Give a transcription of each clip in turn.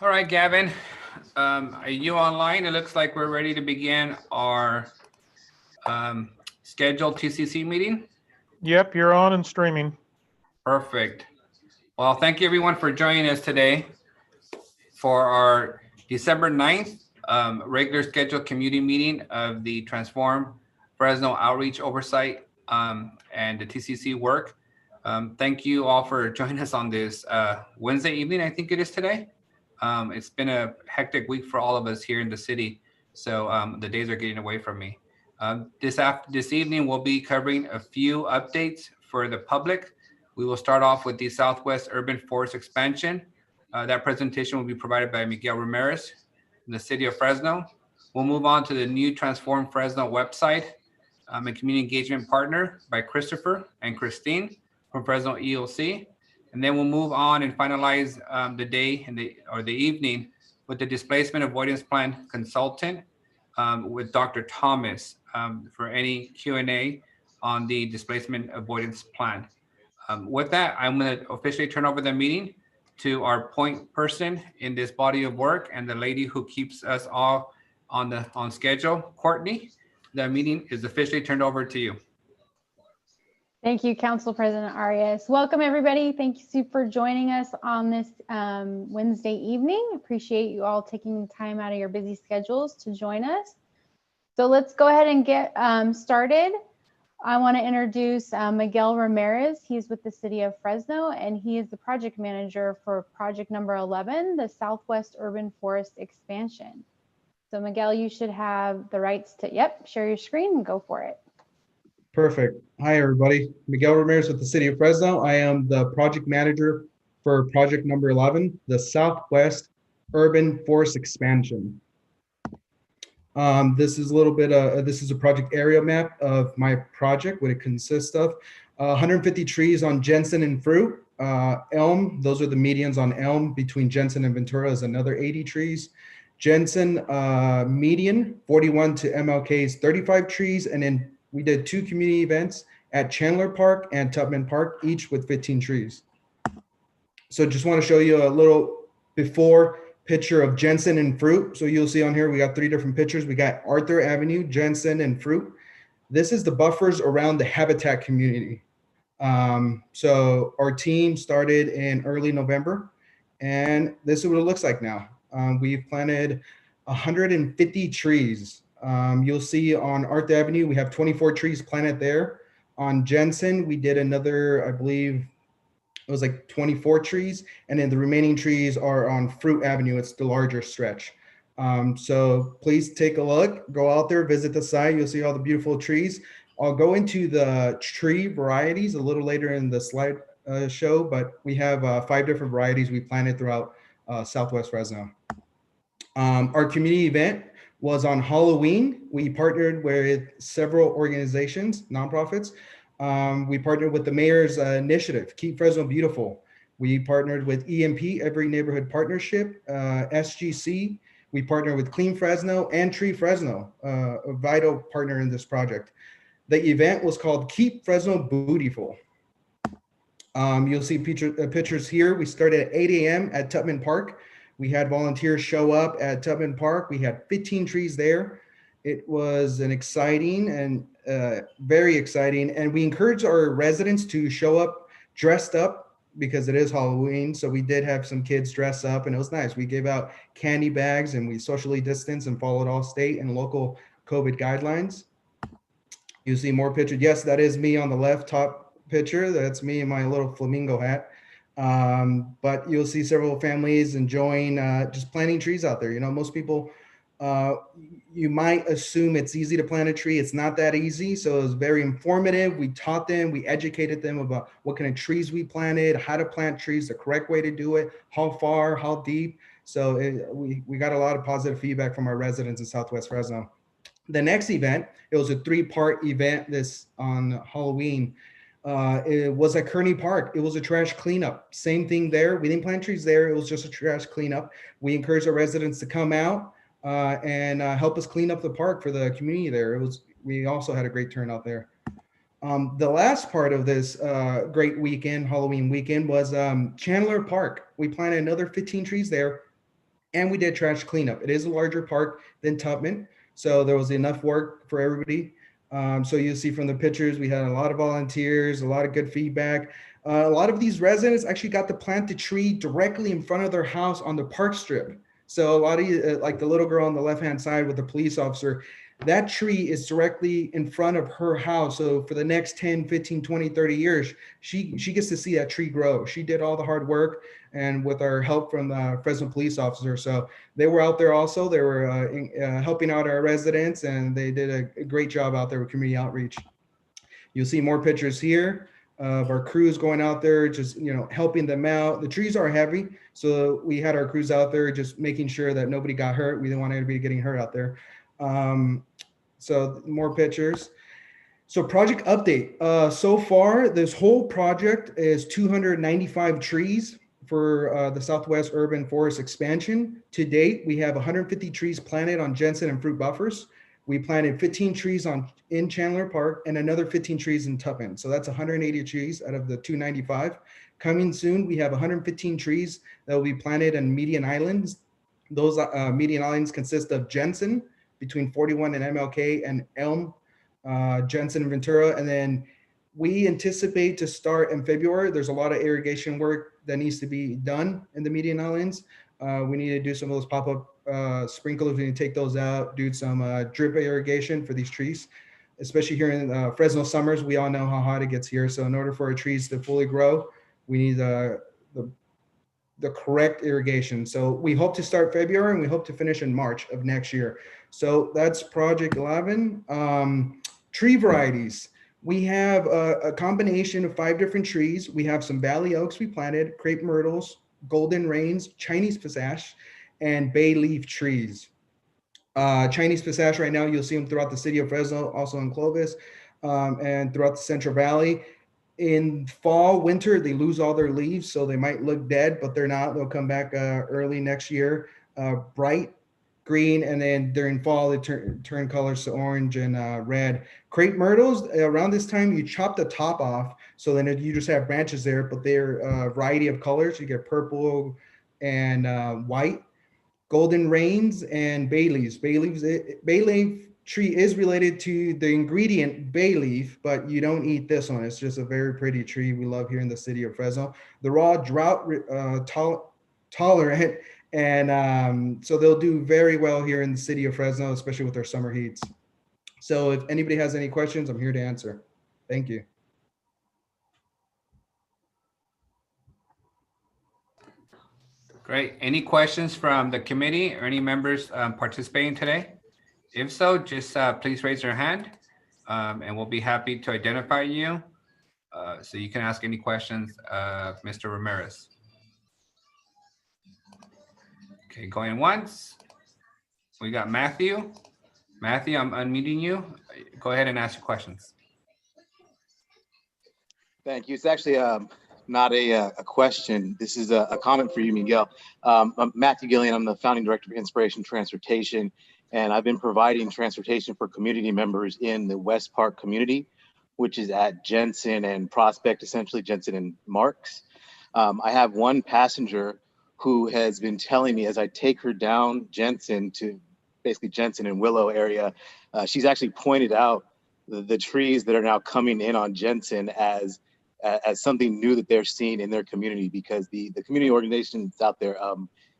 All right, Gavin, are you online? It looks like we're ready to begin our scheduled TCC meeting. Yep, you're on and streaming. Perfect. Well, thank you everyone for joining us today for our December 9th regular scheduled community meeting of the Transform Fresno Outreach Oversight and the TCC work. Thank you all for joining us on this Wednesday evening, I think it is today. It's been a hectic week for all of us here in the city, so the days are getting away from me. This evening, we'll be covering a few updates for the public. We will start off with the Southwest Urban Forest Expansion. That presentation will be provided by Miguel Ramirez in the city of Fresno. We'll move on to the new Transform Fresno website and community engagement partner by Christopher and Christine from Fresno EOC. And then we'll move on and finalize the day and the evening with the Displacement Avoidance Plan consultant with Dr. Thomas for any Q&A on the Displacement Avoidance Plan. With that, I'm going to officially turn over the meeting to our point person in this body of work and the lady who keeps us all on schedule, Courtney. The meeting is officially turned over to you. Thank you, Council President Arias. Welcome, everybody. Thank you for joining us on this Wednesday evening. Appreciate you all taking time out of your busy schedules to join us. So let's go ahead and get started. I want to introduce Miguel Ramirez. He's with the City of Fresno, and he is the project manager for project number 11, the Southwest Urban Forest Expansion. So Miguel, you should have the rights to, share your screen and go for it. Perfect. Hi, everybody. Miguel Ramirez with the City of Fresno. I am the project manager for project number 11, the Southwest Urban Forest Expansion. This is a little bit, this is a project area map of my project, what it consists of. 150 trees on Jensen and fruit. Elm, those are the medians on elm. Between Jensen and Ventura is another 80 trees. Jensen median, 41 to MLK is 35 trees. And then we did 2 community events at Chandler Park and Tubman Park, each with 15 trees. So just want to show you a little before picture of Jensen and fruit. So you'll see on here, we got 3 different pictures. We got Arthur Avenue, Jensen and fruit. This is the buffers around the habitat community. So our team started in early November, and this is what it looks like now. We've planted 150 trees. You'll see on Arthur Avenue, we have 24 trees planted there. On Jensen, we did another, I believe, it was like 24 trees, and then the remaining trees are on Fruit Avenue. It's the larger stretch. So please take a look, go out there, visit the site. You'll see all the beautiful trees. I'll go into the tree varieties a little later in the slide show, but we have 5 different varieties we planted throughout Southwest Fresno. Our community event was on Halloween. We partnered with several organizations, nonprofits. We partnered with the mayor's initiative, Keep Fresno Beautiful. We partnered with EMP, Every Neighborhood Partnership, SGC. We partnered with Clean Fresno and Tree Fresno, a vital partner in this project. The event was called Keep Fresno Beautiful. You'll see pictures here. We started at 8 a.m. at Tubman Park. We had volunteers show up at Tubman Park. We had 15 trees there. It was an exciting and very exciting. And we encourage our residents to show up dressed up because it is Halloween. So we did have some kids dress up, and it was nice. We gave out candy bags, and we socially distanced and followed all state and local COVID guidelines. You see more pictures. Yes, that is me on the left top picture. That's me in my little flamingo hat. But you'll see several families enjoying just planting trees out there. You know, most people, you might assume it's easy to plant a tree. It's not that easy. So it was very informative. We taught them, we educated them about what kind of trees we planted, how to plant trees, the correct way to do it, how far, how deep. So we got a lot of positive feedback from our residents in Southwest Fresno. The next event, it was a 3-part event this on Halloween. It was at Kearney Park. It was a trash cleanup. Same thing there. We didn't plant trees there. It was just a trash cleanup. We encouraged our residents to come out and help us clean up the park for the community there. We also had a great turnout there. The last part of this great weekend, Halloween weekend, was Chandler Park. We planted another 15 trees there, and we did trash cleanup. It is a larger park than Tubman, so there was enough work for everybody. So you'll see from the pictures, we had a lot of volunteers, a lot of good feedback. A lot of these residents actually got to plant the tree directly in front of their house on the park strip. So a lot of you, like the little girl on the left-hand side with the police officer, that tree is directly in front of her house. So for the next 10, 15, 20, 30 years, she gets to see that tree grow. She did all the hard work, and with our help from the Fresno police officer. So they were out there also. They were helping out our residents, and they did a great job out there with community outreach. You'll see more pictures here of our crews going out there, just, helping them out. The trees are heavy, so we had our crews out there just making sure that nobody got hurt. We didn't want anybody getting hurt out there. So more pictures. So project update. So far, this whole project is 295 trees for the Southwest Urban Forest Expansion. To date, we have 150 trees planted on Jensen and fruit buffers. We planted 15 trees in Chandler Park and another 15 trees in Tubman. So that's 180 trees out of the 295. Coming soon, we have 115 trees that will be planted in median islands. Those median islands consist of Jensen between 41 and MLK, and Elm, Jensen and Ventura. And then we anticipate to start in February. There's a lot of irrigation work that needs to be done in the median islands. We need to do some of those pop-up sprinklers. We need to take those out, do some drip irrigation for these trees, especially here in Fresno summers. We all know how hot it gets here. So in order for our trees to fully grow, we need the correct irrigation. So we hope to start February, and we hope to finish in March of next year. So that's project 11. Tree varieties. We have a combination of 5 different trees. We have some valley oaks we planted, crepe myrtles, golden rains, Chinese pistache, and bay leaf trees. Chinese pistache right now, you'll see them throughout the city of Fresno, also in Clovis, and throughout the Central Valley. In fall, winter, they lose all their leaves, so they might look dead, but they're not. They'll come back early next year. Bright green, and then during fall, they turn colors to orange and red. Crepe myrtles, around this time, you chop the top off, so then you just have branches there, but they're a variety of colors. You get purple and white. Golden rains and bay leaves. Bay leaf tree is related to the ingredient bay leaf, but you don't eat this one. It's just a very pretty tree we love here in the city of Fresno. They're all drought tolerant, and so they'll do very well here in the city of Fresno, especially with their summer heats. So if anybody has any questions, I'm here to answer. Thank you. Great. Any questions from the committee or any members participating today? If so, just please raise your hand, and we'll be happy to identify you. So you can ask any questions of Mr. Ramirez. Okay, going once. We got Matthew. Matthew, I'm unmuting you. Go ahead and ask your questions. Thank you. It's actually not a question. This is a comment for you, Miguel. I'm Matthew Gillian. I'm the founding director of Inspiration Transportation, and I've been providing transportation for community members in the West Park community, which is at Jensen and Prospect, essentially Jensen and Marks. I have one passenger who has been telling me as I take her down Jensen to basically Jensen and Willow area, she's actually pointed out the trees that are now coming in on Jensen as something new that they're seeing in their community, because the community organizations out there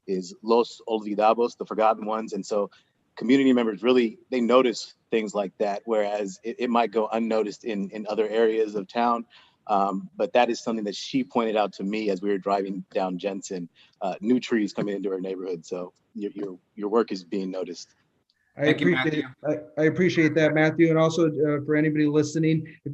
is Los Olvidados, the forgotten ones. And so community members really, they notice things like that, whereas it might go unnoticed in other areas of town. But that is something that she pointed out to me as we were driving down Jensen, new trees coming into our neighborhood. So your work is being noticed. I appreciate that, Matthew. And also for anybody listening, if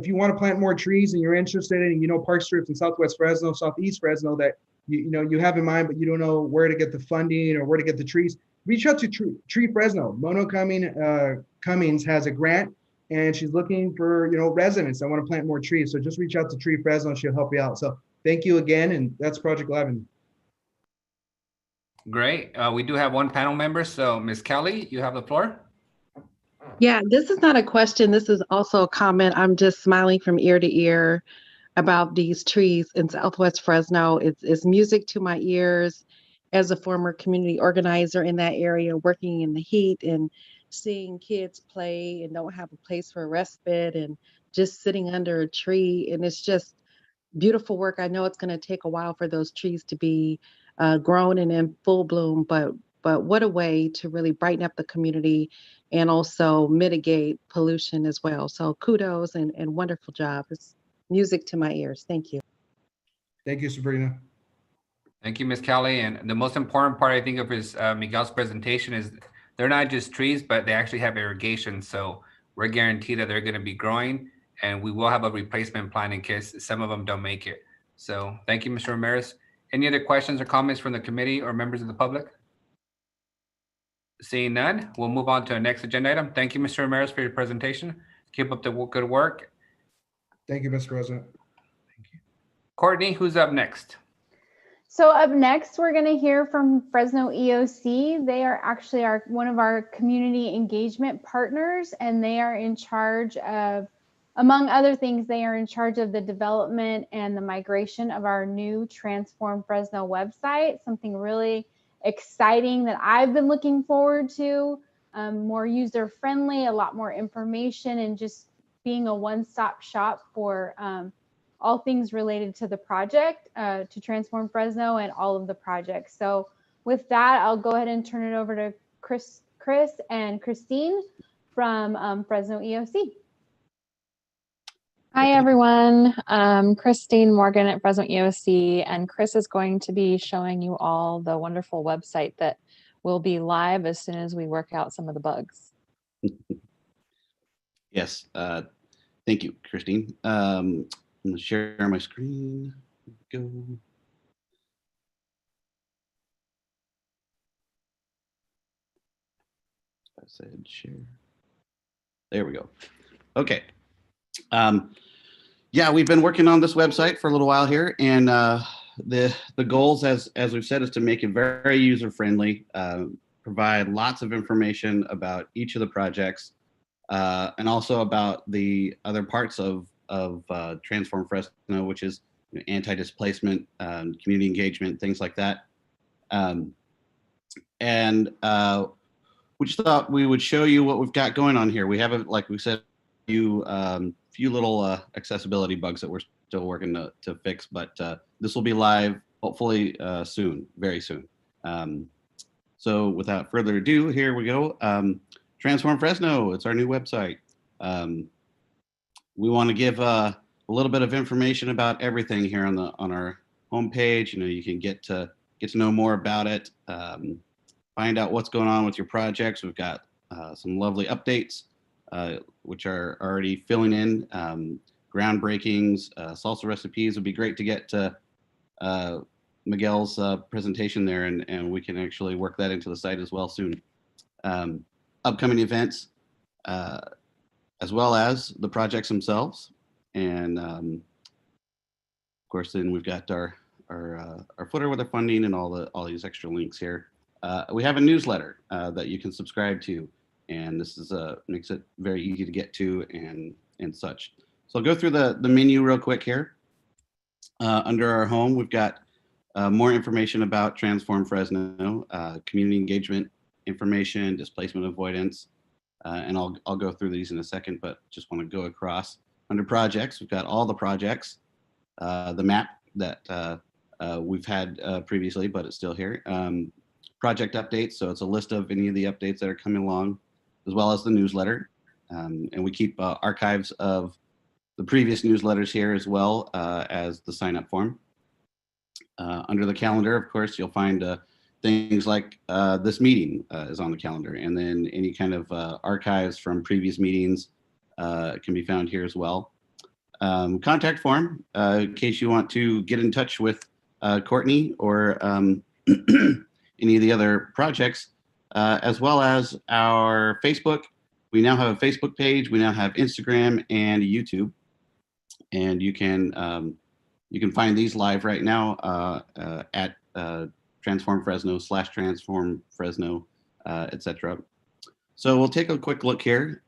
you want to plant more trees and you're interested in, park strips in Southwest Fresno, Southeast Fresno that you have in mind, but you don't know where to get the funding or where to get the trees, reach out to Tree Fresno. Mona Cummings has a grant, and she's looking for residents that want to plant more trees. So just reach out to Tree Fresno. She'll help you out. So thank you again, and that's Project 11. Great. We do have one panel member. So Ms. Kelly, you have the floor. Yeah, this is not a question. This is also a comment. I'm just smiling from ear to ear about these trees in Southwest Fresno. It's music to my ears as a former community organizer in that area, working in the heat and seeing kids play and don't have a place for respite and just sitting under a tree. And it's just beautiful work. I know it's going to take a while for those trees to be grown and in full bloom, but what a way to really brighten up the community and also mitigate pollution as well. So kudos and wonderful job. It's music to my ears. Thank you. Thank you, Sabrina. Thank you, Ms. Kelly. And the most important part I think of is Miguel's presentation is they're not just trees, but they actually have irrigation. So we're guaranteed that they're going to be growing, and we will have a replacement plan in case some of them don't make it. So thank you, Mr. Ramirez. Any other questions or comments from the committee or members of the public? Seeing none, we'll move on to our next agenda item. Thank you, Mr. Ramirez, for your presentation. Keep up the good work. Thank you, Mr. President. Courtney, who's up next? So up next, we're going to hear from Fresno EOC. They are actually one of our community engagement partners, and they are in charge of, among other things, they are in charge of the development and the migration of our new Transform Fresno website, something really exciting that I've been looking forward to, more user-friendly, a lot more information, and just being a one-stop shop for all things related to the project, to Transform Fresno and all of the projects. So with that, I'll go ahead and turn it over to Chris and Christine from Fresno EOC. Hi, everyone. Christine Morgan at Fresno EOC, and Chris is going to be showing you all the wonderful website that will be live as soon as we work out some of the bugs. Yes, thank you, Christine. I'm going to share my screen. Go. I said share. There we go. Okay. Yeah, we've been working on this website for a little while here, and the goals, as we've said, is to make it very user friendly, provide lots of information about each of the projects, and also about the other parts of Transform Fresno, which is anti-displacement, community engagement, things like that. And we just thought we would show you what we've got going on here. We have, like we said, a few little accessibility bugs that we're still working to fix, but this will be live hopefully soon, very soon. So without further ado, here we go. Transform Fresno, it's our new website. We want to give a little bit of information about everything here on our homepage. You can get to know more about it, find out what's going on with your projects. We've got some lovely updates, which are already filling in. Groundbreakings, salsa recipes would be great to get to Miguel's presentation there, and we can actually work that into the site as well soon. Upcoming events, as well as the projects themselves, and of course, then we've got our footer with our funding and all these extra links here. We have a newsletter that you can subscribe to, and this is makes it very easy to get to and such. So I'll go through the menu real quick here. Under our home, we've got more information about Transform Fresno, community engagement information, displacement avoidance, and I'll go through these in a second, but just want to go across. Under projects, we've got all the projects, the map that we've had previously, but it's still here. Project updates, so it's a list of any of the updates that are coming along, as well as the newsletter. And we keep archives of the previous newsletters here, as well as the sign-up form. Under the calendar, of course, you'll find things like this meeting is on the calendar, and then any kind of archives from previous meetings can be found here as well. Contact form, in case you want to get in touch with Courtney or any of the other projects, as well as our Facebook. We now have a Facebook page. We now have Instagram and YouTube, and you can find these live right now at Transform Fresno /Transform Fresno, etc. So we'll take a quick look here.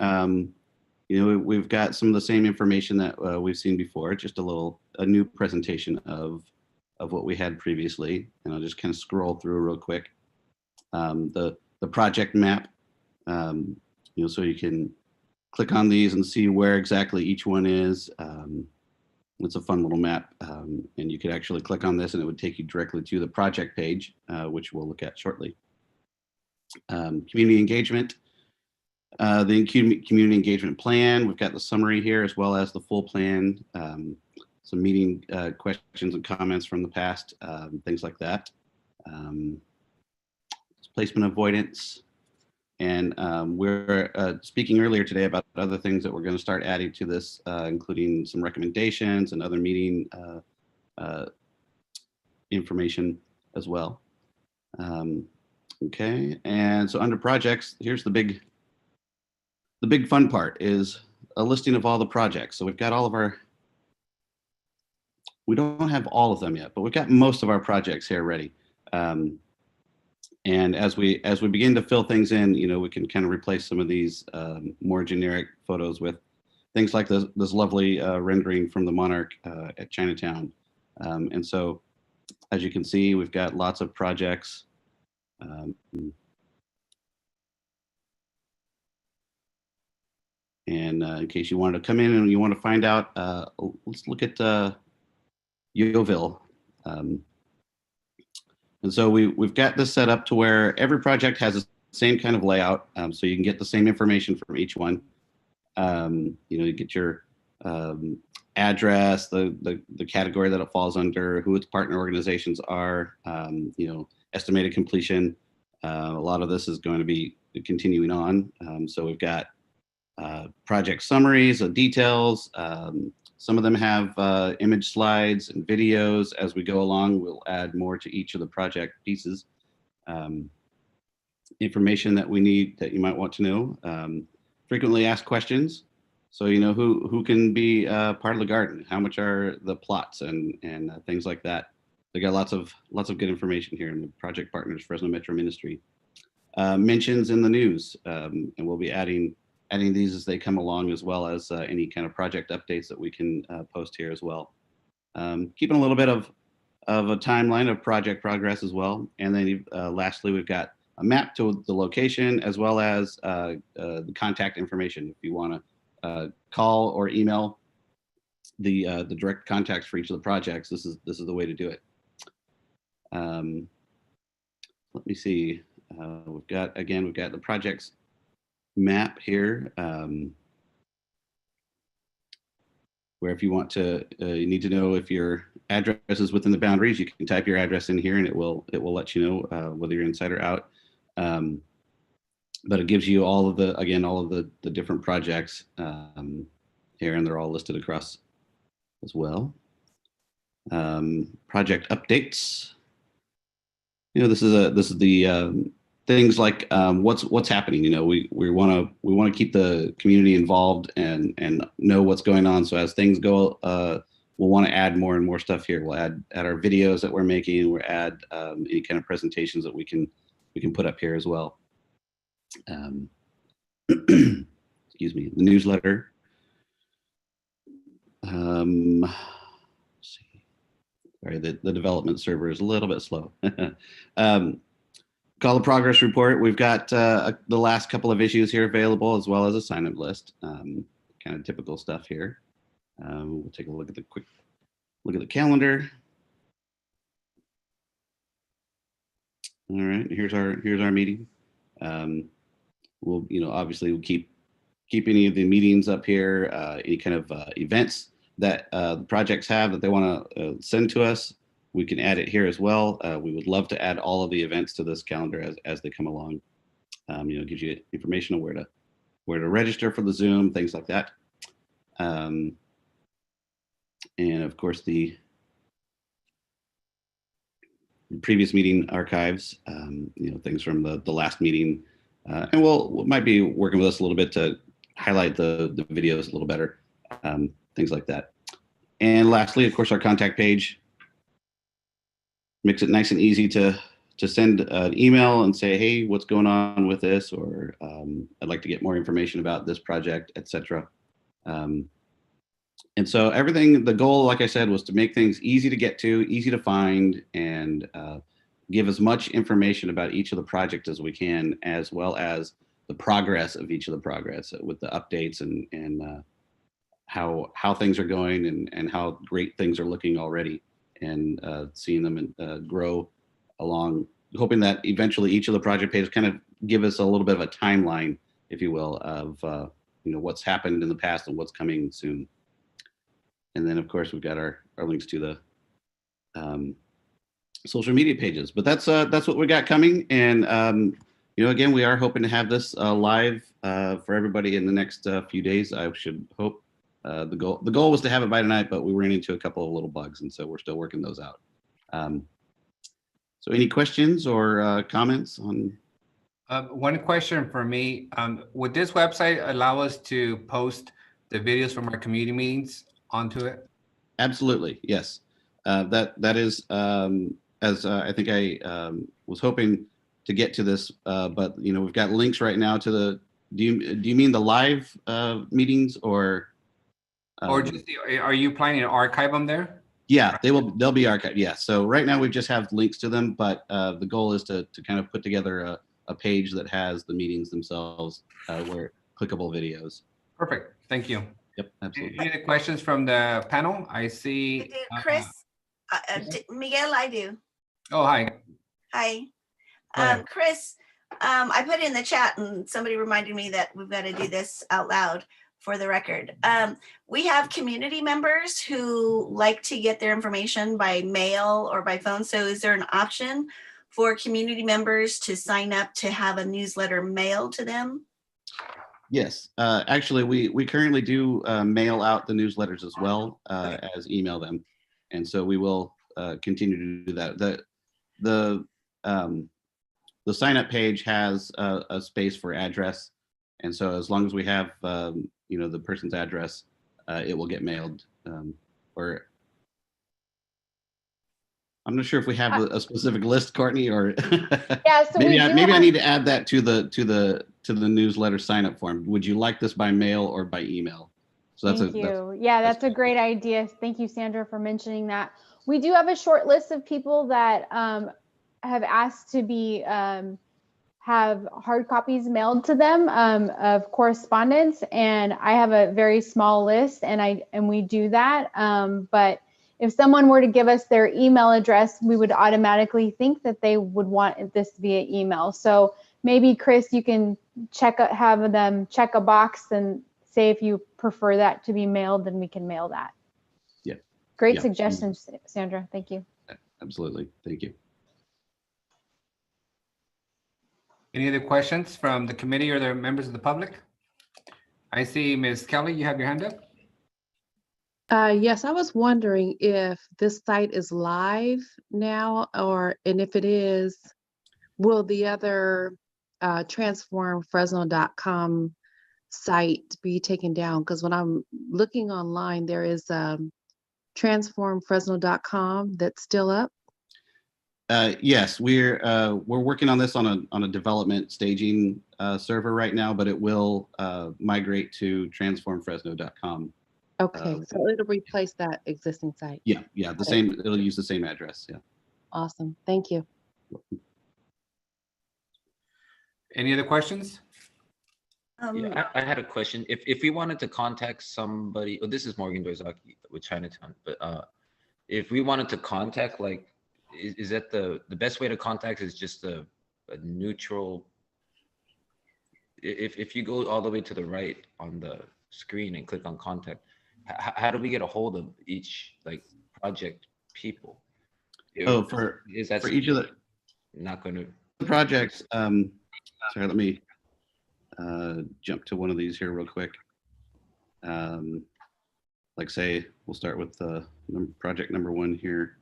We've got some of the same information that we've seen before, just a new presentation of what we had previously. And I'll just kind of scroll through real quick. The project map, so you can click on these and see where exactly each one is. It's a fun little map, and you could actually click on this and it would take you directly to the project page, which we'll look at shortly. Community engagement, the community engagement plan. We've got the summary here as well as the full plan, some meeting questions and comments from the past, things like that. Displacement avoidance. And we're speaking earlier today about other things that we're going to start adding to this, including some recommendations and other meeting information as well. Okay, and so under projects, here's the big fun part is a listing of all the projects. So we've got all of our, we don't have all of them yet, but we've got most of our projects here ready. And as we begin to fill things in, we can kind of replace some of these more generic photos with things like this lovely rendering from the Monarch at Chinatown. And so, as you can see, we've got lots of projects. And in case you wanted to come in and you want to find out, let's look at Yeovil. And so we've got this set up to where every project has the same kind of layout, so you can get the same information from each one. You get your address, the category that it falls under, who its partner organizations are, estimated completion. A lot of this is going to be continuing on. So we've got project summaries, details. Some of them have image slides and videos. As we go along, we'll add more to each of the project pieces. Information that we need that you might want to know. Frequently asked questions. So who can be part of the garden? How much are the plots and things like that. They got lots of good information here in the project partners, Fresno Metro Ministry. Mentions in the news, and we'll be adding these as they come along, as well as any kind of project updates that we can post here as well. Keeping a little bit of a timeline of project progress as well. And then lastly, we've got a map to the location as well as the contact information. If you want to call or email the direct contacts for each of the projects, this is the way to do it. Let me see. We've got the projects map here, where if you want to, you need to know if your address is within the boundaries, you can type your address in here and it will let you know whether you're inside or out. But it gives you all of the different projects here, and they're all listed across as well. Project updates. This is the things like what's happening. We want to keep the community involved and know what's going on. So as things go, we'll want to add more and more stuff here. We'll add our videos that we're making. We'll add any kind of presentations that we can put up here as well. Excuse me, the newsletter. Let's see. Sorry, the development server is a little bit slow. Call the progress report. We've got the last couple of issues here available, as well as a sign-up list. Kind of typical stuff here. We'll take a look at the calendar. All right, here's our meeting. We'll obviously we'll keep any of the meetings up here. Any kind of events that the projects have that they want to send to us, we can add it here as well. We would love to add all of the events to this calendar as they come along. It gives you information on where to register for the Zoom, things like that. And of course the previous meeting archives, things from the last meeting. And we might be working with us a little bit to highlight the videos a little better, things like that. And lastly, of course, our contact page makes it nice and easy to to send an email and say, hey, what's going on with this? Or I'd like to get more information about this project, etc. And so the goal, like I said, was to make things easy to get to, easy to find, and give as much information about each of the projects as we can, as well as the progress of each of the progress with the updates and how things are going and how great things are looking already, and seeing them grow along, hoping that eventually each of the project pages kind of give us a little bit of a timeline, if you will, of what's happened in the past and what's coming soon. And then, of course, we've got our links to the social media pages. But that's what we got coming. And again, we are hoping to have this live for everybody in the next few days. I should hope. The goal was to have it by tonight, but we ran into a couple of little bugs, and so we're still working those out. So, any questions or comments on? One question for me: would this website allow us to post the videos from our community meetings onto it? Absolutely, yes. That is, as I think I was hoping to get to this, but we've got links right now to the. Do you mean the live meetings or? Or just are you planning to archive them there? Yeah, they'll be archived. Yeah. So right now we just have links to them, but the goal is to kind of put together a page that has the meetings themselves, where clickable videos. Perfect. Thank you. Yep, absolutely. Any questions from the panel? I see. Chris, Miguel, I do. Oh, hi. Hi. Go ahead. Chris, I put in the chat and somebody reminded me that we've got to do this out loud for the record. We have community members who like to get their information by mail or by phone. So is there an option for community members to sign up to have a newsletter mailed to them? Yes, actually, we currently do mail out the newsletters as well as email them, and so we will continue to do that. The sign up page has a space for address, and so as long as we have the person's address, it will get mailed. Or I'm not sure if we have a specific list, Courtney, or Yeah, so maybe I need to add that to the newsletter sign up form. Would you like this by mail or by email? So Thank you. That's a great idea. Thank you, Sandra, for mentioning that. We do have a short list of people that have asked to be have hard copies mailed to them of correspondence, and I have a very small list, and we do that. But if someone were to give us their email address, we would automatically think that they would want this via email. So maybe, Chris, you can have them check a box and say if you prefer that to be mailed, then we can mail that. Yeah. Great suggestion, Sandra. Thank you. Absolutely. Thank you. Any other questions from the committee or the members of the public? I see Ms. Kelly, you have your hand up. Yes, I was wondering if this site is live now, and if it is, will the other transformfresno.com site be taken down? Because when I'm looking online, there is transformfresno.com that's still up. Yes, we're working on this on a development staging server right now, but it will migrate to transformfresno.com. Okay, so it'll replace that existing site. Yeah, it'll use the same address. Yeah. Awesome. Thank you. Any other questions? Yeah, I had a question. If we wanted to contact somebody, this is Morgan Doizaki with Chinatown, but if we wanted to contact, like, is that the best way to contact is just a neutral? If you go all the way to the right on the screen and click on contact, how do we get a hold of each project people? For each of the not going to projects. Sorry, let me jump to one of these here real quick. Say we'll start with project number 1 here.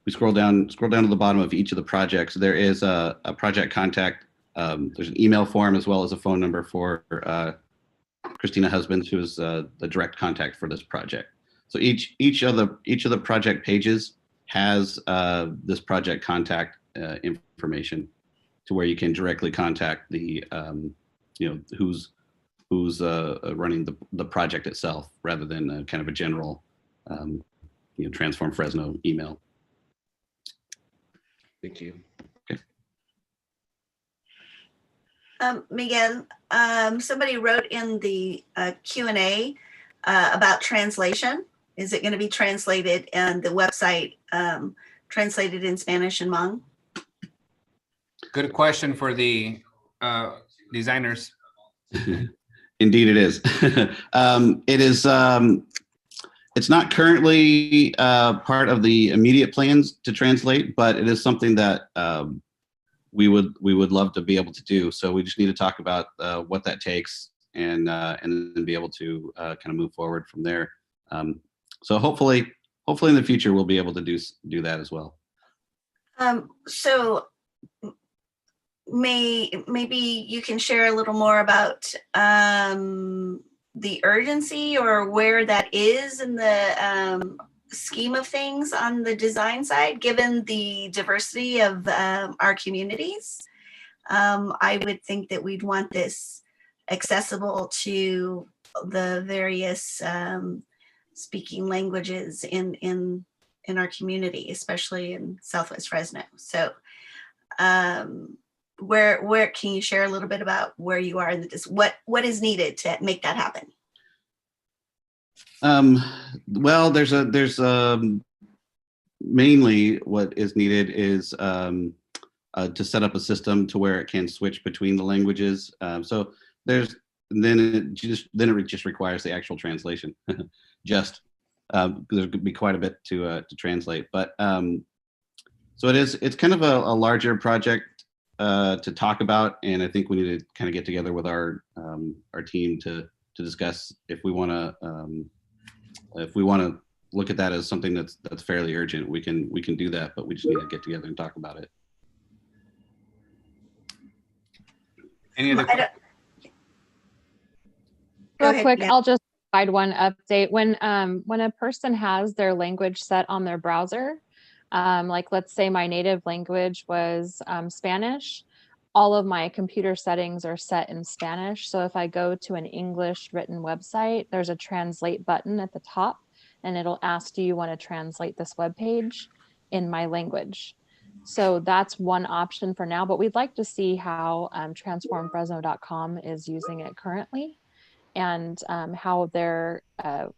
We scroll down to the bottom of each of the projects. There is a project contact. There's an email form as well as a phone number for Christina Husbands, who is the direct contact for this project. So each of the project pages has this project contact information, to where you can directly contact the who's running the project itself, rather than kind of a general Transform Fresno email. Thank you. Okay. Miguel, somebody wrote in the Q&A about translation. Is it going to be translated and the website translated in Spanish and Hmong? Good question for the designers. Indeed, it is. It is. It's not currently part of the immediate plans to translate, but it is something that we would love to be able to do. So we just need to talk about what that takes, and then be able to kind of move forward from there. So hopefully in the future we'll be able to do that as well. So maybe you can share a little more about the urgency, or where that is in the scheme of things on the design side, given the diversity of our communities. I would think that we'd want this accessible to the various speaking languages in our community, especially in Southwest Fresno. So where can you share a little bit about where you are in what is needed to make that happen? Well, there's mainly what is needed is to set up a system to where it can switch between the languages. So then it just requires the actual translation. There's going to be quite a bit to translate, but so it's kind of a larger project to talk about, and I think we need to kind of get together with our team to discuss if we want to look at that as something that's fairly urgent. We can do that, but we just need to get together and talk about it. Any other? Real quick, I'll just provide one update. When a person has their language set on their browser, like let's say my native language was Spanish, all of my computer settings are set in Spanish. So if I go to an English written website, there's a translate button at the top, and it'll ask, do you want to translate this web page in my language? So that's one option for now, but we'd like to see how transformfresno.com is using it currently, and how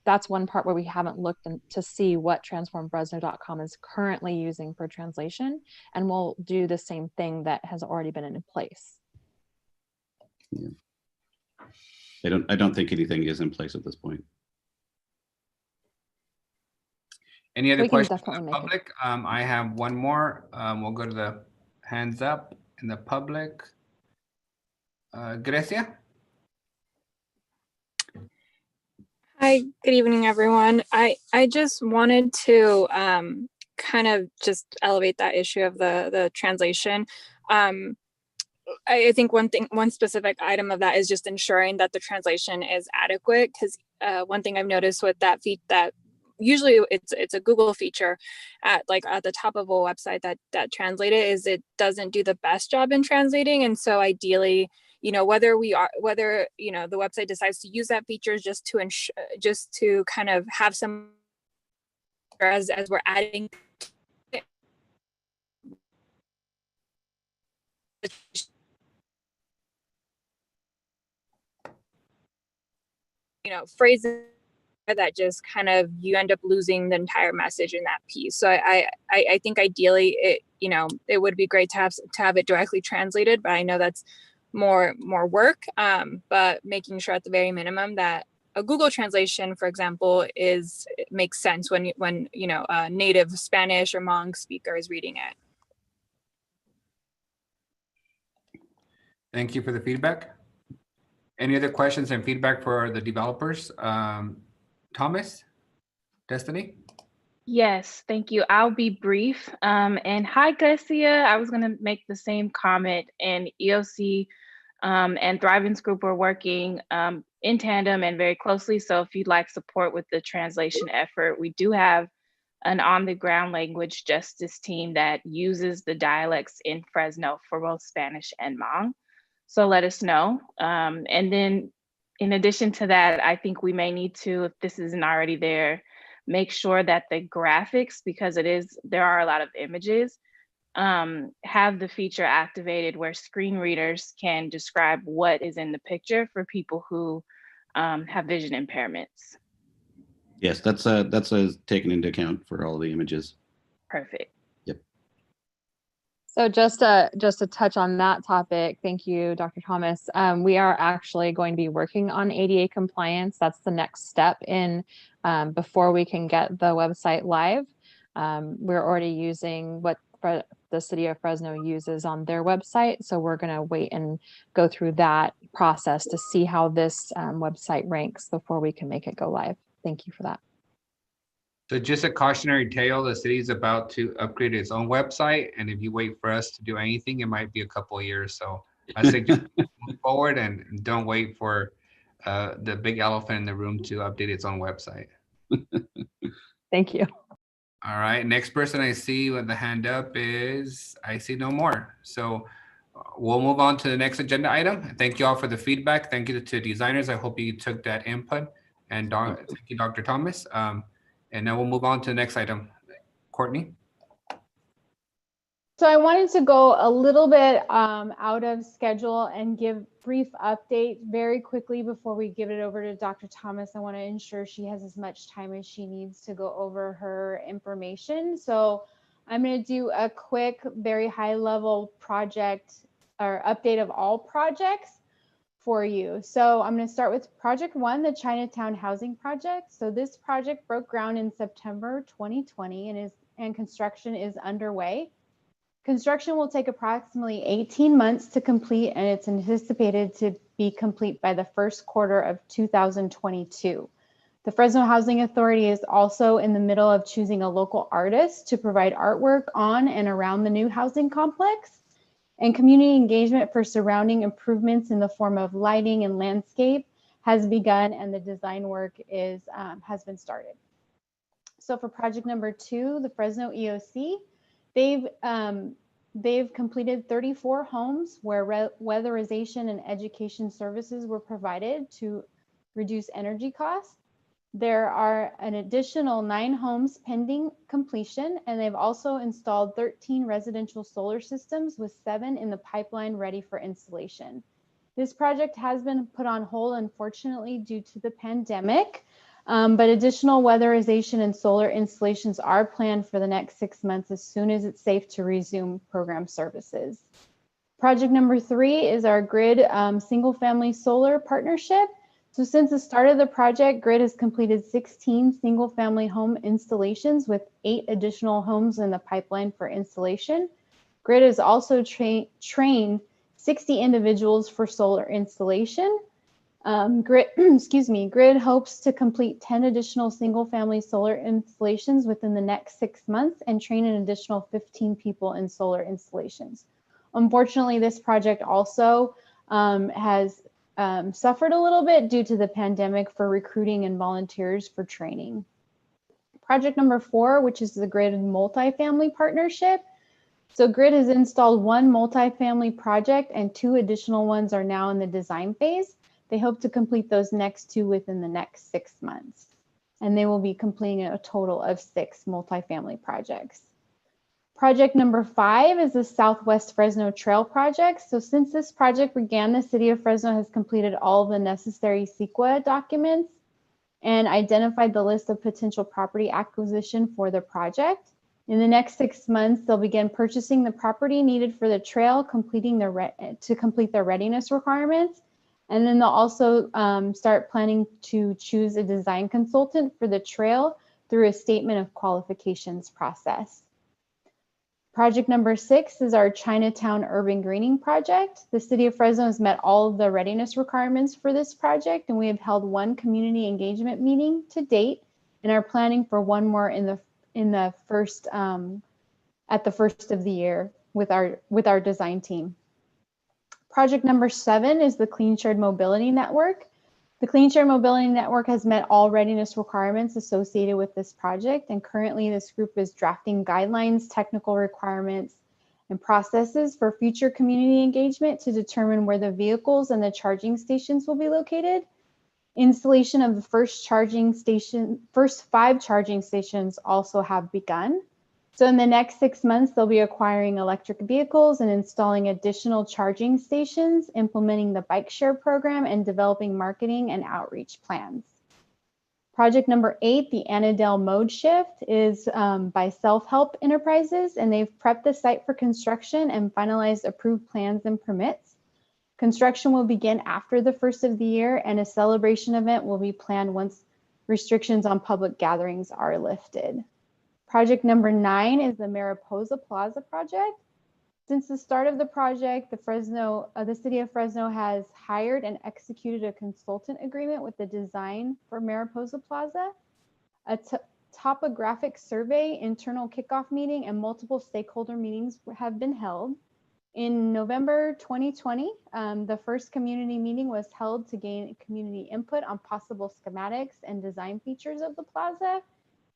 that's one part where we haven't looked to see what transformfresno.com is currently using for translation, and we'll do the same thing that has already been in place. Yeah. I don't think anything is in place at this point. Any other questions from the public? I have one more. We'll go to the hands up in the public. Grecia? Hi, good evening, everyone. I just wanted to kind of just elevate that issue of the translation. I think one specific item of that is just ensuring that the translation is adequate, because one thing I've noticed with that usually it's a Google feature at the top of a website that translate it, is it doesn't do the best job in translating. And so ideally, whether the website decides to use that feature just to kind of have some, as we're adding phrases that just kind of, you end up losing the entire message in that piece. So I think ideally it would be great to have it directly translated, but I know that's more work, but making sure at the very minimum that a Google translation, for example, makes sense when a native Spanish or Hmong speaker is reading it. Thank you for the feedback. Any other questions and feedback for the developers? Thomas, Destiny? Yes, thank you. I'll be brief. And hi, Garcia. I was going to make the same comment, and EOC and Thrivance Group are working in tandem and very closely. So if you'd like support with the translation effort, we do have an on-the-ground language justice team that uses the dialects in Fresno for both Spanish and Hmong. So let us know. And then in addition to that, I think we may need to, if this isn't already there, make sure that the graphics, because there are a lot of images, have the feature activated where screen readers can describe what is in the picture for people who have vision impairments. Yes, that's taken into account for all the images. Perfect. Yep. So just to touch on that topic, thank you, Dr. Thomas. We are actually going to be working on ADA compliance. That's the next step in before we can get the website live. We're already using what the city of Fresno uses on their website. So we're going to wait and go through that process to see how this website ranks before we can make it go live. Thank you for that. So just a cautionary tale, the city's about to upgrade its own website. And if you wait for us to do anything, it might be a couple of years. So I suggest move forward and don't wait for the big elephant in the room to update its own website. Thank you. All right, next person I see with the hand up I see no more. So we'll move on to the next agenda item. Thank you all for the feedback. Thank you to designers. I hope you took that input. And thank you, Dr. Thomas. And now we'll move on to the next item. Courtney? So I wanted to go a little bit out of schedule and give brief update very quickly before we give it over to Dr. Thomas. I want to ensure she has as much time as she needs to go over her information. So I'm going to do a quick, very high level project or update of all projects for you. So I'm going to start with project 1, the Chinatown housing project. So this project broke ground in September 2020 and construction is underway. Construction will take approximately 18 months to complete, and it's anticipated to be complete by the first quarter of 2022. The Fresno Housing Authority is also in the middle of choosing a local artist to provide artwork on and around the new housing complex. And community engagement for surrounding improvements in the form of lighting and landscape has begun, and the design work has been started. So for project number 2, the Fresno EOC, they've completed 34 homes where weatherization and education services were provided to reduce energy costs. There are an additional 9 homes pending completion, and they've also installed 13 residential solar systems with 7 in the pipeline ready for installation. This project has been put on hold, unfortunately, due to the pandemic, but additional weatherization and solar installations are planned for the next 6 months as soon as it's safe to resume program services. Project number 3 is our Grid single-family solar partnership. So since the start of the project, Grid has completed 16 single-family home installations with 8 additional homes in the pipeline for installation. Grid has also trained 60 individuals for solar installation. Grid hopes to complete 10 additional single-family solar installations within the next 6 months and train an additional 15 people in solar installations. Unfortunately, this project also has suffered a little bit due to the pandemic for recruiting and volunteers for training. Project number 4, which is the Grid multifamily partnership. So Grid has installed 1 multifamily project and 2 additional ones are now in the design phase. They hope to complete those next 2 within the next 6 months. And they will be completing a total of 6 multifamily projects. Project number 5 is the Southwest Fresno Trail project. So since this project began, the city of Fresno has completed all of the necessary CEQA documents and identified the list of potential property acquisition for the project. In the next 6 months, they'll begin purchasing the property needed for the trail, to complete their readiness requirements. And then they'll also start planning to choose a design consultant for the trail through a statement of qualifications process. Project number 6 is our Chinatown Urban Greening project. The city of Fresno has met all of the readiness requirements for this project, and we have held 1 community engagement meeting to date and are planning for 1 more at the first of the year with our design team. Project number 7 is the Clean Shared Mobility Network. The Clean Share Mobility Network has met all readiness requirements associated with this project, and currently this group is drafting guidelines, technical requirements, and processes for future community engagement to determine where the vehicles and the charging stations will be located. Installation of the first 5 charging stations also have begun. So in the next 6 months, they'll be acquiring electric vehicles and installing additional charging stations, implementing the bike share program, and developing marketing and outreach plans. Project number 8, the Annandale Mode Shift, is by Self-Help Enterprises, and they've prepped the site for construction and finalized approved plans and permits. Construction will begin after the first of the year, and a celebration event will be planned once restrictions on public gatherings are lifted. Project number 9 is the Mariposa Plaza project. Since the start of the project, the city of Fresno has hired and executed a consultant agreement with the design for Mariposa Plaza. A topographic survey, internal kickoff meeting, and multiple stakeholder meetings have been held. In November 2020, the first community meeting was held to gain community input on possible schematics and design features of the plaza.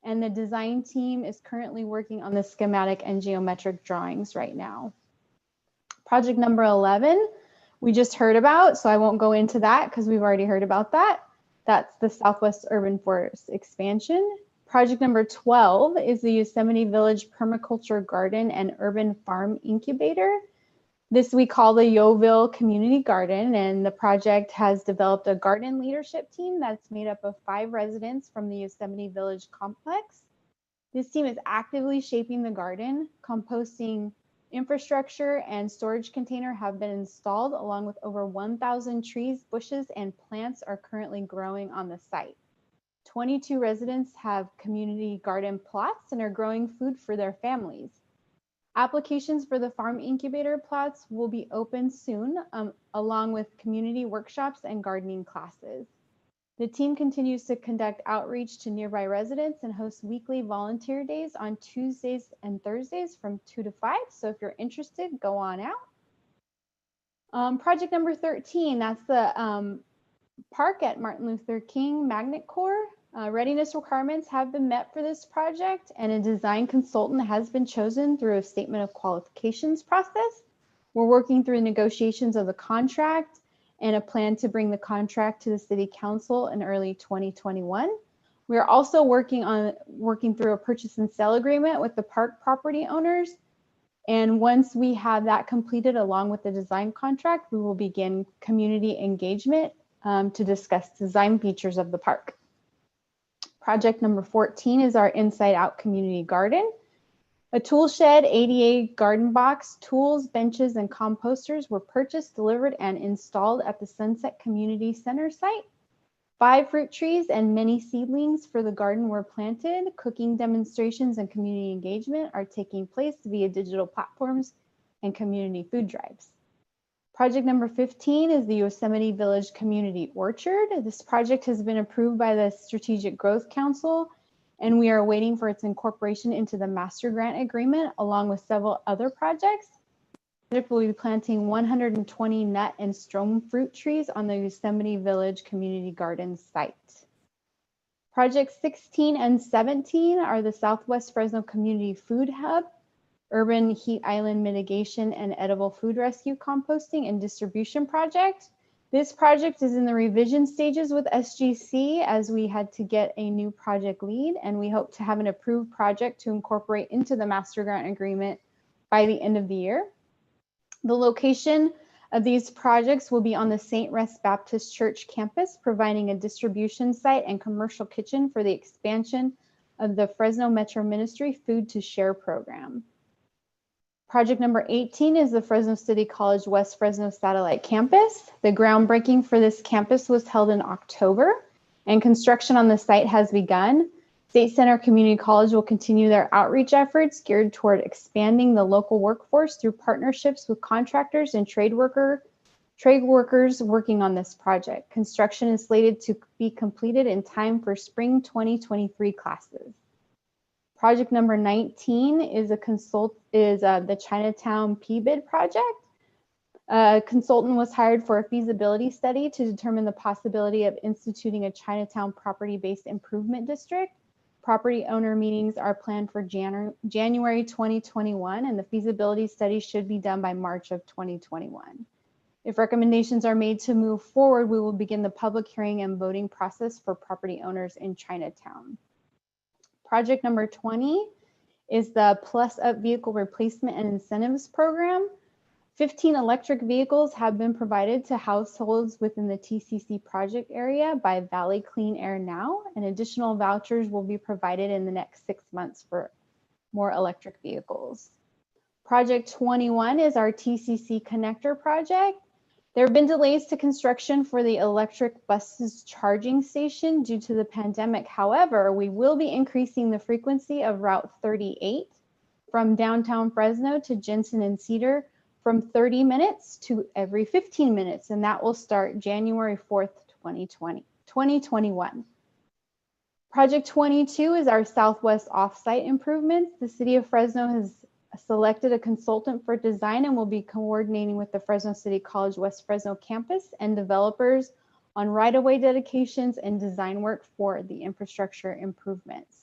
And the design team is currently working on the schematic and geometric drawings right now. Project number 11, we just heard about, so I won't go into that because we've already heard about that. That's the Southwest Urban Forest expansion. Project number 12 is the Yosemite Village Permaculture Garden and Urban Farm Incubator. This we call the Yoville Community Garden, and the project has developed a garden leadership team that's made up of 5 residents from the Yosemite Village complex. This team is actively shaping the garden. Composting infrastructure and storage container have been installed, along with over 1,000 trees, bushes, and plants are currently growing on the site. 22 residents have community garden plots and are growing food for their families. Applications for the farm incubator plots will be open soon, along with community workshops and gardening classes. The team continues to conduct outreach to nearby residents and host weekly volunteer days on Tuesdays and Thursdays from 2 to 5. So if you're interested, go on out. Project number 13, that's the park at Martin Luther King Magnet Corps. Readiness requirements have been met for this project, and a design consultant has been chosen through a statement of qualifications process. We're working through negotiations of the contract and a plan to bring the contract to the City Council in early 2021. We are also working through a purchase and sale agreement with the park property owners. And once we have that completed along with the design contract, we will begin community engagement to discuss design features of the park. Project number 14 is our Inside Out Community Garden. A tool shed, ADA garden box, tools, benches, and composters were purchased, delivered, and installed at the Sunset Community Center site. 5 fruit trees and many seedlings for the garden were planted. Cooking demonstrations and community engagement are taking place via digital platforms and community food drives. Project number 15 is the Yosemite Village Community Orchard. This project has been approved by the Strategic Growth Council, and we are waiting for its incorporation into the master grant agreement, along with several other projects. We will be planting 120 nut and stone fruit trees on the Yosemite Village Community Garden site. Projects 16 and 17 are the Southwest Fresno Community Food Hub, Urban Heat Island Mitigation and Edible Food Rescue Composting and Distribution Project. This project is in the revision stages with SGC, as we had to get a new project lead, and we hope to have an approved project to incorporate into the master grant agreement by the end of the year. The location of these projects will be on the St. Rest Baptist Church campus, providing a distribution site and commercial kitchen for the expansion of the Fresno Metro Ministry Food to Share program. Project number 18 is the Fresno City College West Fresno Satellite Campus. The groundbreaking for this campus was held in October, and construction on the site has begun. State Center Community College will continue their outreach efforts geared toward expanding the local workforce through partnerships with contractors and trade workers working on this project. Construction is slated to be completed in time for spring 2023 classes. Project number 19 is the Chinatown PBID project. A consultant was hired for a feasibility study to determine the possibility of instituting a Chinatown property-based improvement district. Property owner meetings are planned for January 2021, and the feasibility study should be done by March of 2021. If recommendations are made to move forward, we will begin the public hearing and voting process for property owners in Chinatown. Project number 20 is the Plus Up Vehicle Replacement and Incentives Program. 15 electric vehicles have been provided to households within the TCC project area by Valley Clean Air Now, and additional vouchers will be provided in the next 6 months for more electric vehicles. Project 21 is our TCC connector project. There have been delays to construction for the electric buses charging station due to the pandemic. However, we will be increasing the frequency of Route 38 from downtown Fresno to Jensen and Cedar from 30 minutes to every 15 minutes, and that will start January 4th, 2021. Project 22 is our Southwest Offsite improvements. The City of Fresno has selected a consultant for design and will be coordinating with the Fresno City College West Fresno campus and developers on right-of-way dedications and design work for the infrastructure improvements.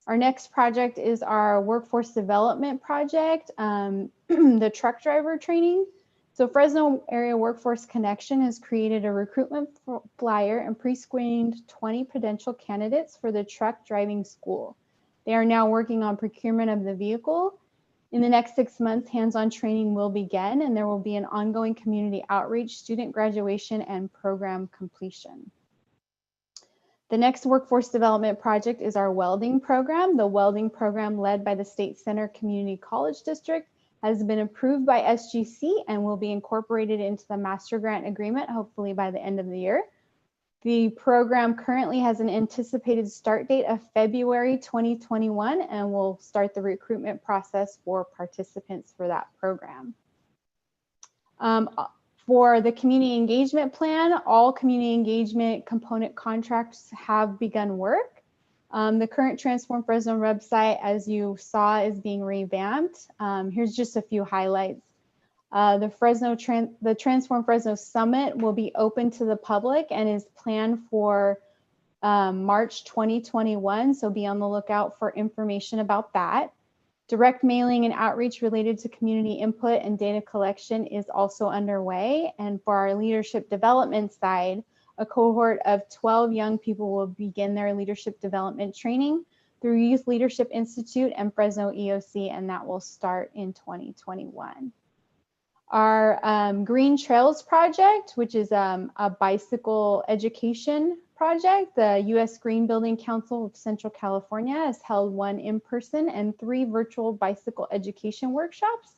Our next project is our workforce development project, the truck driver training. So Fresno Area Workforce Connection has created a recruitment flyer and pre-screened 20 potential candidates for the truck driving school. They are now working on procurement of the vehicle. In the next 6 months, hands-on training will begin, and there will be an ongoing community outreach, student graduation, and program completion. The next workforce development project is our welding program. The welding program, led by the State Center Community College District, has been approved by SGC and will be incorporated into the master grant agreement, hopefully by the end of the year. The program currently has an anticipated start date of February 2021, and will start the recruitment process for participants for that program. For the community engagement plan, all community engagement component contracts have begun work. The current Transform Fresno website, as you saw, is being revamped. Here's just a few highlights. The Transform Fresno Summit will be open to the public and is planned for March 2021, so be on the lookout for information about that. Direct mailing and outreach related to community input and data collection is also underway. And for our leadership development side, a cohort of 12 young people will begin their leadership development training through Youth Leadership Institute and Fresno EOC, and that will start in 2021. Our Green Trails project, which is a bicycle education project, the U.S. Green Building Council of Central California has held 1 in-person and 3 virtual bicycle education workshops,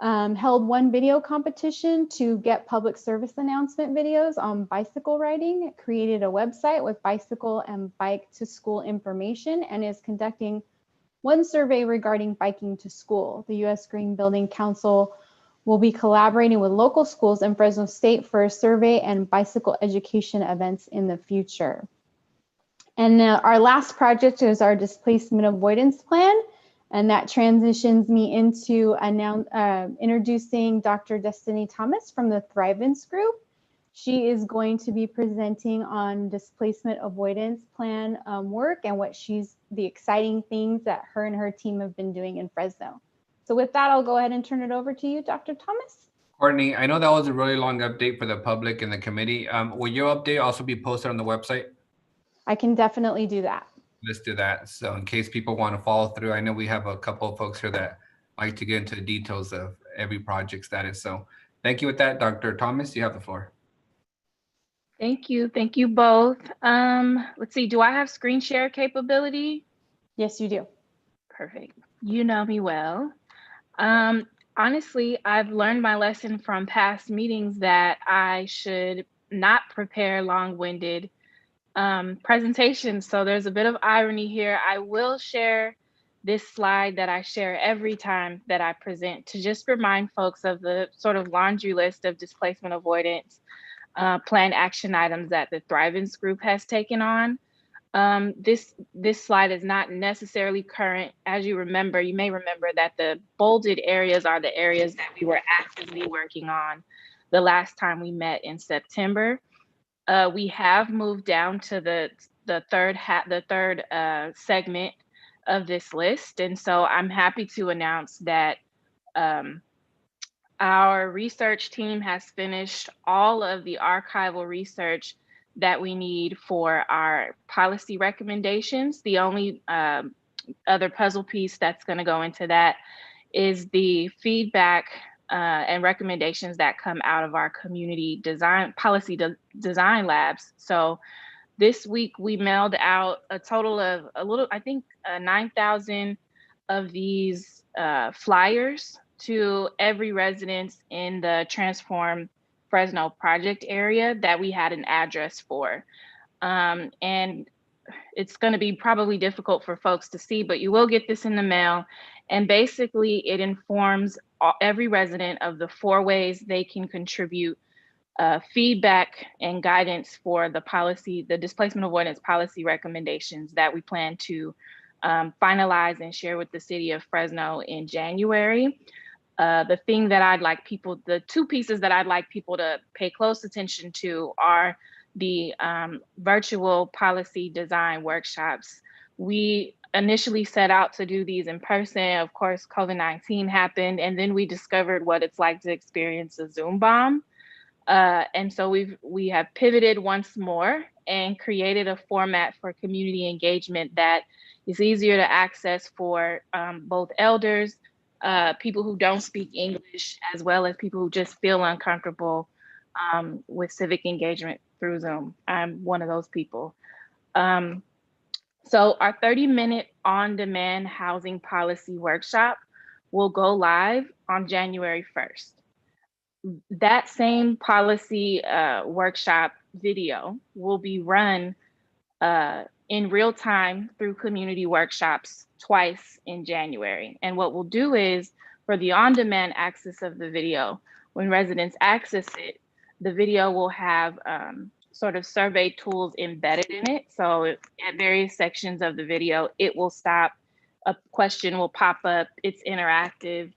held 1 video competition to get public service announcement videos on bicycle riding, created a website with bicycle and bike to school information, and is conducting 1 survey regarding biking to school. The U.S. Green Building Council will be collaborating with local schools in Fresno State for a survey and bicycle education events in the future. And our last project is our displacement avoidance plan, and that transitions me into introducing Dr. Destiny Thomas from the Avoidance group. She is going to be presenting on displacement avoidance plan work and the exciting things that her and her team have been doing in Fresno. So with that, I'll go ahead and turn it over to you, Dr. Thomas. Courtney, I know that was a really long update for the public and the committee. Will your update also be posted on the website? I can definitely do that. Let's do that. So in case people want to follow through, I know we have a couple of folks here that like to get into the details of every project status. So thank you with that. Dr. Thomas, you have the floor. Thank you. Thank you both. Let's see, do I have screen share capability? Yes, you do. Perfect. You know me well. Honestly, I've learned my lesson from past meetings that I should not prepare long-winded presentations. So there's a bit of irony here. I will share this slide that I share every time that I present to just remind folks of the sort of laundry list of displacement avoidance plan action items that the Avoidance group has taken on. This slide is not necessarily current. As you may remember that the bolded areas are the areas that we were actively working on the last time we met in September. We have moved down to the third segment of this list, and so I'm happy to announce that our research team has finished all of the archival research that we need for our policy recommendations. The only other puzzle piece that's going to go into that is the feedback and recommendations that come out of our community design design labs. So this week we mailed out a total of 9,000 of these flyers to every residence in the Transform Fresno project area that we had an address for. And it's going to be probably difficult for folks to see, but you will get this in the mail. And basically it informs every resident of the 4 ways they can contribute feedback and guidance for the displacement avoidance policy recommendations that we plan to finalize and share with the city of Fresno in January. The two pieces that I'd like people to pay close attention to are the virtual policy design workshops. We initially set out to do these in person. Of course, COVID-19 happened, and then we discovered what it's like to experience a Zoom bomb. And so we have pivoted once more and created a format for community engagement that is easier to access for both elders, people who don't speak English, as well as people who just feel uncomfortable with civic engagement through Zoom. I'm one of those people. So our 30-minute on-demand housing policy workshop will go live on January 1st. That same policy workshop video will be run in real time through community workshops twice in January. And what we'll do is, for the on-demand access of the video, when residents access it, the video will have sort of survey tools embedded in it. So at various sections of the video, it will stop, a question will pop up, it's interactive.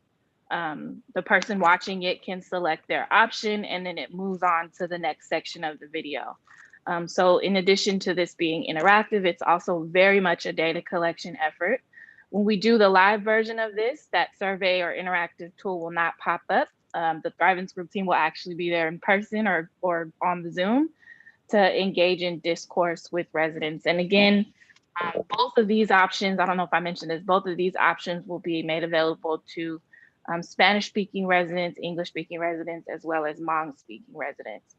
The person watching it can select their option, and then it moves on to the next section of the video. So in addition to this being interactive, it's also very much a data collection effort. When we do the live version of this, that survey or interactive tool will not pop up. The Thrivance Group team will actually be there in person or on the Zoom to engage in discourse with residents. And again, both of these options, I don't know if I mentioned this, both of these options will be made available to Spanish-speaking residents, English-speaking residents, as well as Hmong-speaking residents.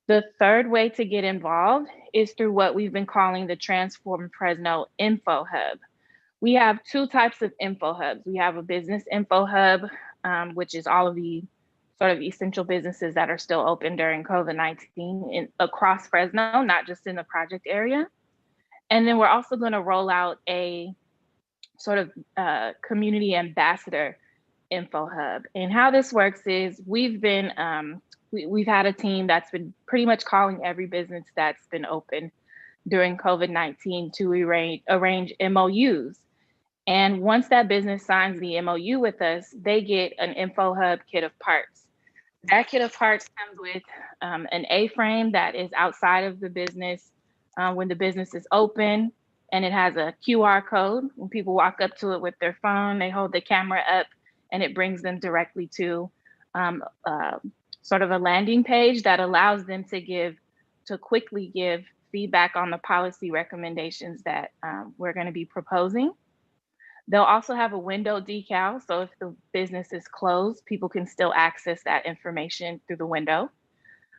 The third way to get involved is through what we've been calling the Transform Fresno Infohub. We have 2 types of Infohubs. We have a business Infohub, which is all of the sort of essential businesses that are still open during COVID-19 across Fresno, not just in the project area. And then we're also going to roll out a sort of community ambassador Infohub. And how this works is we've had a team that's been pretty much calling every business that's been open during COVID-19 to arrange MOUs. And once that business signs the MOU with us, they get an Infohub kit of parts. That kit of parts comes with an A-frame that is outside of the business when the business is open, and it has a QR code. When people walk up to it with their phone, they hold the camera up, and it brings them directly to sort of a landing page that allows them to quickly give feedback on the policy recommendations that we're going to be proposing. They'll also have a window decal, so if the business is closed, people can still access that information through the window.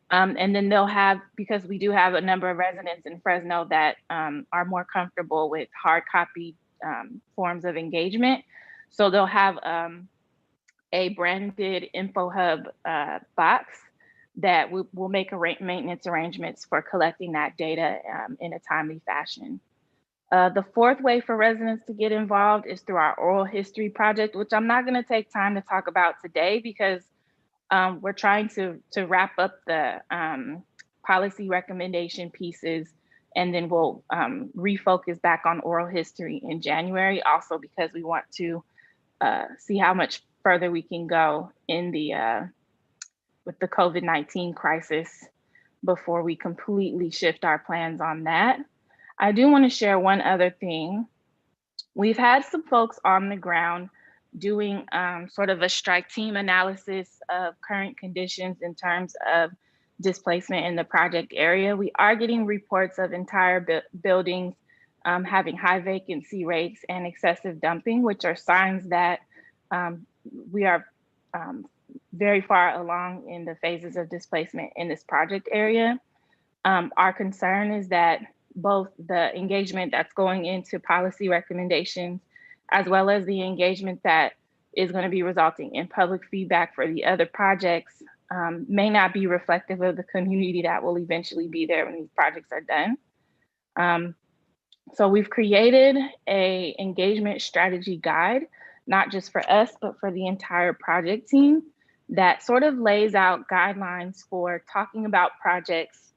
And then they'll have, because we do have a number of residents in Fresno that are more comfortable with hard copy forms of engagement, so they'll have a branded Infohub box that will make maintenance arrangements for collecting that data in a timely fashion. The fourth way for residents to get involved is through our oral history project, which I'm not going to take time to talk about today because we're trying to wrap up the policy recommendation pieces And then we'll refocus back on oral history in January, also because we want to see how much further we can go in the with the COVID-19 crisis before we completely shift our plans on that. I do want to share one other thing. We've had some folks on the ground doing sort of a strike team analysis of current conditions in terms of displacement in the project area. We are getting reports of entire buildings having high vacancy rates and excessive dumping, which are signs that we are very far along in the phases of displacement in this project area. Our concern is that both the engagement that's going into policy recommendations, as well as the engagement that is going to be resulting in public feedback for the other projects, may not be reflective of the community that will eventually be there when these projects are done. So we've created a engagement strategy guide, not just for us, but for the entire project team, that sort of lays out guidelines for talking about projects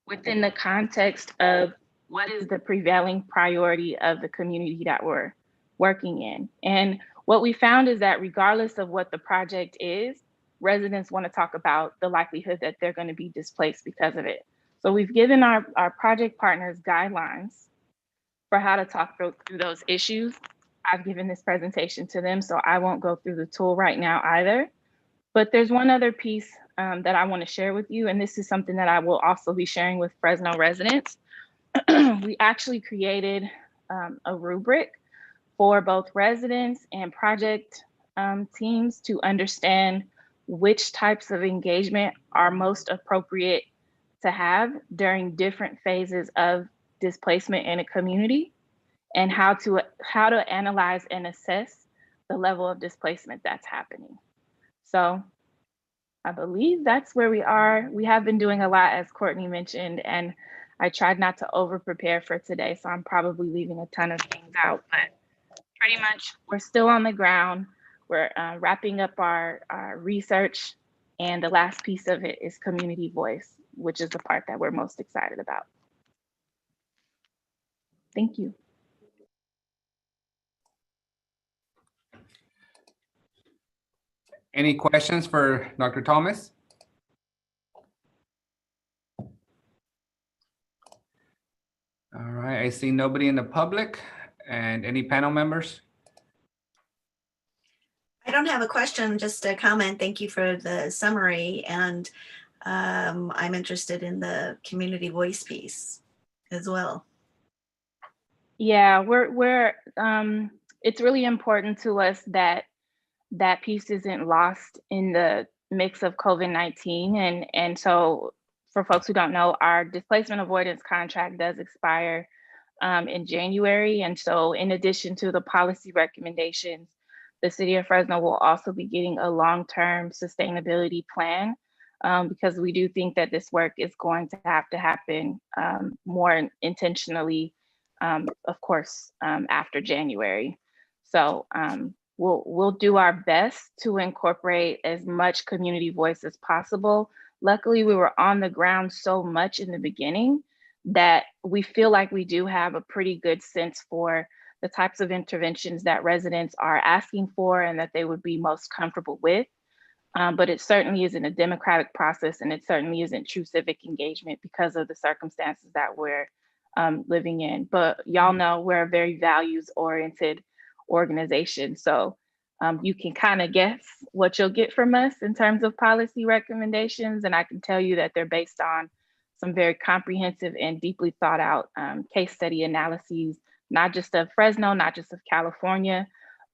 within the context of what is the prevailing priority of the community that we're working in. And what we found is that regardless of what the project is, residents want to talk about the likelihood that they're going to be displaced because of it. So we've given our project partners guidelines for how to talk through those issues. I've given this presentation to them, so I won't go through the tool right now either. But there's one other piece that I want to share with you, and this is something that I will also be sharing with Fresno residents. We actually created a rubric for both residents and project teams to understand which types of engagement are most appropriate to have during different phases of displacement in a community, and how to analyze and assess the level of displacement that's happening. So I believe that's where we are. We have been doing a lot, as Courtney mentioned, and I tried not to over prepare for today, so I'm probably leaving a ton of things out, but pretty much we're still on the ground. We're wrapping up our research, and the last piece of it is community voice, which is the part that we're most excited about. Thank you. Any questions for Dr. Thomas? All right, I see nobody in the public. And any panel members? I don't have a question, just a comment. Thank you for the summary. And I'm interested in the community voice piece as well. Yeah, it's really important to us that that piece isn't lost in the mix of COVID-19. And so for folks who don't know, our displacement avoidance contract does expire in January. And so in addition to the policy recommendations, the city of Fresno will also be getting a long-term sustainability plan because we do think that this work is going to have to happen more intentionally, of course, after January. So we'll do our best to incorporate as much community voice as possible. Luckily, we were on the ground so much in the beginning that we feel like we do have a pretty good sense for the types of interventions that residents are asking for and that they would be most comfortable with. But it certainly isn't a democratic process, and it certainly isn't true civic engagement because of the circumstances that we're living in. But y'all know we're a very values-oriented organization. So you can kind of guess what you'll get from us in terms of policy recommendations. And I can tell you that they're based on some very comprehensive and deeply thought out case study analyses, not just of Fresno, not just of California,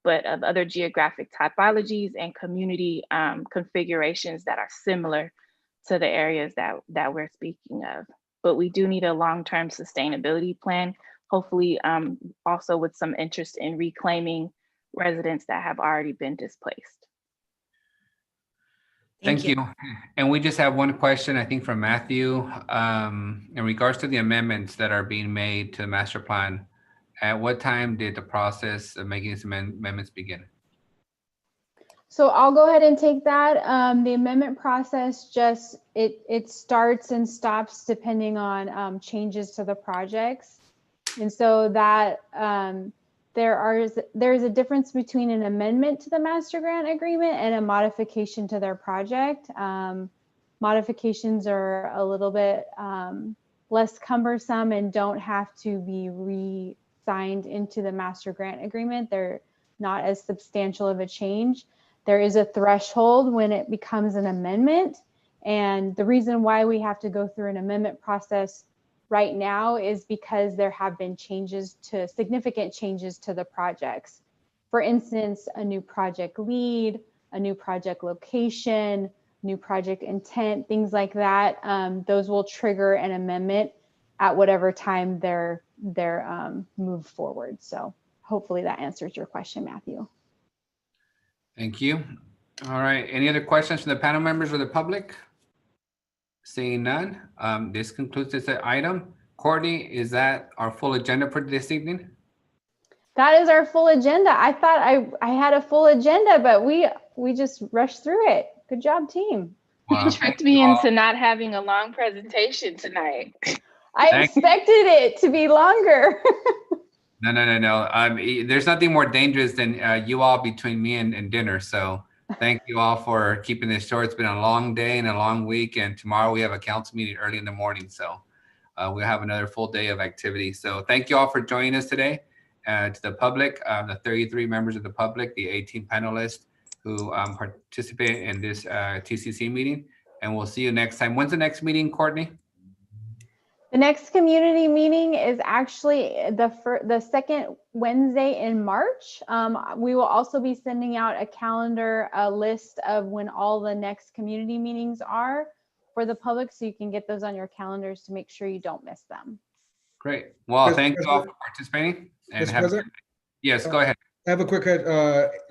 but of other geographic typologies and community configurations that are similar to the areas that we're speaking of. But we do need a long-term sustainability plan, hopefully also with some interest in reclaiming residents that have already been displaced. Thank you. And we just have one question, I think, from Matthew in regards to the amendments that are being made to the master plan. At what time did the process of making these amendments begin? So I'll go ahead and take that. The amendment process just, it starts and stops depending on changes to the projects. And so that there's a difference between an amendment to the master grant agreement and a modification to their project. Modifications are a little bit less cumbersome and don't have to be re-signed into the master grant agreement. They're not as substantial of a change. There is a threshold when it becomes an amendment. And the reason why we have to go through an amendment process right now is because there have been significant changes to the projects. For instance, a new project lead, a new project location, new project intent, things like that. Those will trigger an amendment at whatever time they're moved forward. So hopefully that answers your question, Matthew. Thank you. All right. Any other questions from the panel members or the public? Seeing none, this concludes this item. Courtney, is that our full agenda for this evening? That is our full agenda. I thought I had a full agenda, but we just rushed through it. Good job, team. You tricked me into not having a long presentation tonight. I expected it to be longer. No. There's nothing more dangerous than you all between me and dinner. So thank you all for keeping this short. It's been a long day and a long week. And tomorrow we have a council meeting early in the morning. So we'll have another full day of activity. So thank you all for joining us today. To the public, the 33 members of the public, the 18 panelists who participate in this TCC meeting. And we'll see you next time. When's the next meeting, Courtney? The next community meeting is actually the second Wednesday in March. We will also be sending out a list of when all the next community meetings are for the public, so you can get those on your calendars to make sure you don't miss them. Great. Well, thank you all for participating. And yes, go ahead. I have a quick,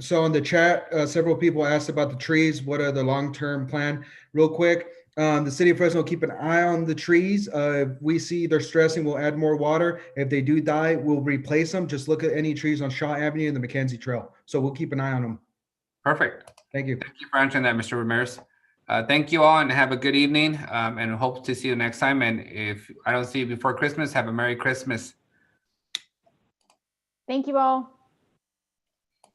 so in the chat, several people asked about the trees. What are the long-term plan? Real quick, the city of Fresno will keep an eye on the trees. If we see they're stressing, we'll add more water. If they do die, we'll replace them. Just look at any trees on Shaw Avenue and the Mackenzie Trail. So we'll keep an eye on them. Perfect. Thank you. Thank you for answering that, Mr. Ramirez. Thank you all and have a good evening, and hope to see you next time. And if I don't see you before Christmas, have a Merry Christmas. Thank you all.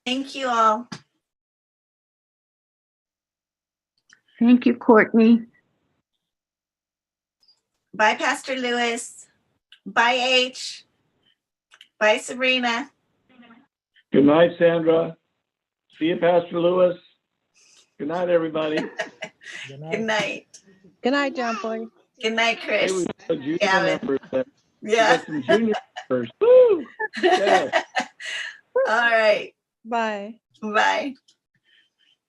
Thank you all. Thank you, Courtney. Bye, Pastor Lewis. Bye, H. Bye, Sabrina. Good night, Sandra. See you, Pastor Lewis. Good night, everybody. Good night. Good night, John Boy. Good night, Chris. Hey, we got a junior Gavin. members there. Yeah. We got some junior members. Woo! Yes. All right. Bye. Bye.